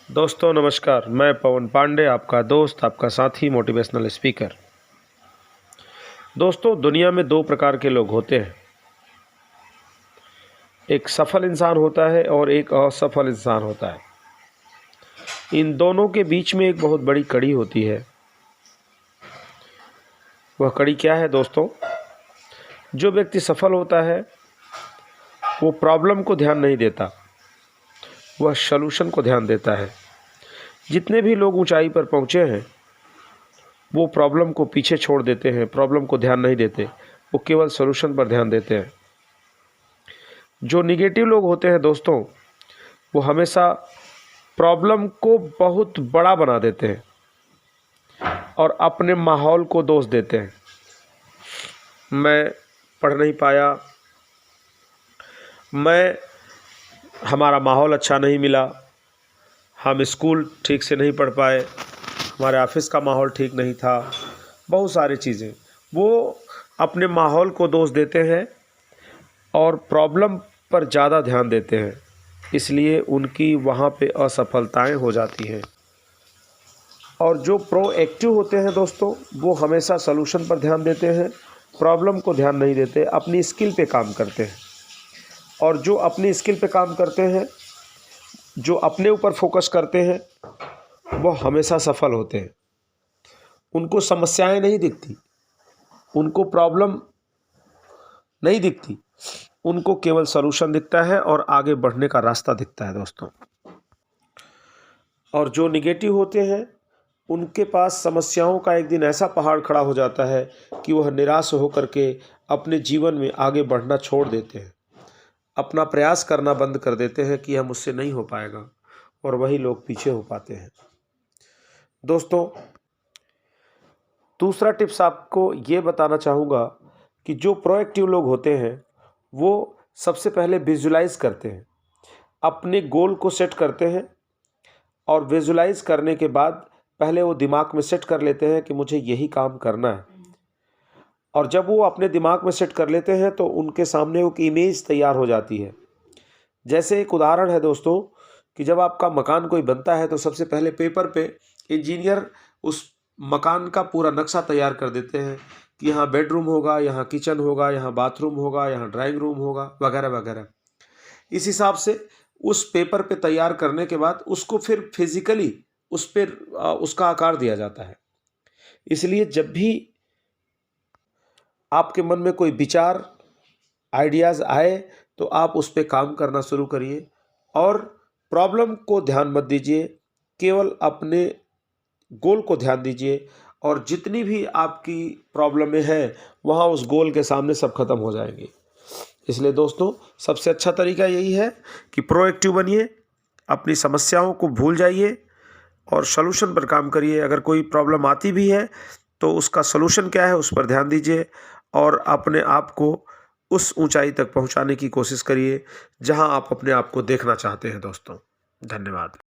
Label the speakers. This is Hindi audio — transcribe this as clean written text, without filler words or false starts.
Speaker 1: दोस्तों नमस्कार, मैं पवन पांडे, आपका दोस्त, आपका साथी, मोटिवेशनल स्पीकर। दोस्तों, दुनिया में दो प्रकार के लोग होते हैं। एक सफल इंसान होता है और एक असफल इंसान होता है। इन दोनों के बीच में एक बहुत बड़ी कड़ी होती है। वह कड़ी क्या है दोस्तों? जो व्यक्ति सफल होता है वो प्रॉब्लम को ध्यान नहीं देता, वह सॉल्यूशन को ध्यान देता है। जितने भी लोग ऊंचाई पर पहुंचे हैं वो प्रॉब्लम को पीछे छोड़ देते हैं, प्रॉब्लम को ध्यान नहीं देते, वो केवल सॉल्यूशन पर ध्यान देते हैं। जो निगेटिव लोग होते हैं दोस्तों, वो हमेशा प्रॉब्लम को बहुत बड़ा बना देते हैं और अपने माहौल को दोष देते हैं। मैं पढ़ नहीं पाया, हमारा माहौल अच्छा नहीं मिला, हम स्कूल ठीक से नहीं पढ़ पाए, हमारे ऑफिस का माहौल ठीक नहीं था, बहुत सारी चीज़ें वो अपने माहौल को दोष देते हैं और प्रॉब्लम पर ज़्यादा ध्यान देते हैं। इसलिए उनकी वहाँ पे असफलताएं हो जाती हैं। और जो प्रोएक्टिव होते हैं दोस्तों, वो हमेशा सॉल्यूशन पर ध्यान देते हैं, प्रॉब्लम को ध्यान नहीं देते, अपनी स्किल पे काम करते हैं। और जो अपनी स्किल पे काम करते हैं, जो अपने ऊपर फोकस करते हैं, वो हमेशा सफल होते हैं। उनको समस्याएं नहीं दिखती, उनको प्रॉब्लम नहीं दिखती, उनको केवल सॉल्यूशन दिखता है और आगे बढ़ने का रास्ता दिखता है दोस्तों। और जो निगेटिव होते हैं, उनके पास समस्याओं का एक दिन ऐसा पहाड़ खड़ा हो जाता है कि वह निराश होकर के अपने जीवन में आगे बढ़ना छोड़ देते हैं, अपना प्रयास करना बंद कर देते हैं कि यह मुझसे नहीं हो पाएगा, और वही लोग पीछे हो पाते हैं। दोस्तों, दूसरा टिप्स आपको ये बताना चाहूँगा कि जो प्रोएक्टिव लोग होते हैं वो सबसे पहले विजुलाइज करते हैं, अपने गोल को सेट करते हैं, और विजुलाइज करने के बाद पहले वो दिमाग में सेट कर लेते हैं कि मुझे यही काम करना है। और जब वो अपने दिमाग में सेट कर लेते हैं तो उनके सामने एक इमेज तैयार हो जाती है। जैसे एक उदाहरण है दोस्तों कि जब आपका मकान कोई बनता है तो सबसे पहले पेपर पे इंजीनियर उस मकान का पूरा नक्शा तैयार कर देते हैं कि यहाँ बेडरूम होगा, यहाँ किचन होगा, यहाँ बाथरूम होगा, यहाँ ड्राइंग रूम होगा, वगैरह वगैरह। इस हिसाब से उस पेपर पे तैयार करने के बाद उसको फिर फिजिकली उस पर उसका आकार दिया जाता है। इसलिए जब भी आपके मन में कोई विचार, आइडियाज़ आए तो आप उस पर काम करना शुरू करिए और प्रॉब्लम को ध्यान मत दीजिए, केवल अपने गोल को ध्यान दीजिए, और जितनी भी आपकी प्रॉब्लमें हैं वहाँ उस गोल के सामने सब खत्म हो जाएंगी। इसलिए दोस्तों, सबसे अच्छा तरीका यही है कि प्रोएक्टिव बनिए, अपनी समस्याओं को भूल जाइए और सॉल्यूशन पर काम करिए। अगर कोई प्रॉब्लम आती भी है तो उसका सॉल्यूशन क्या है उस पर ध्यान दीजिए और अपने आप को उस ऊंचाई तक पहुंचाने की कोशिश करिए जहां आप अपने आप को देखना चाहते हैं। दोस्तों, धन्यवाद।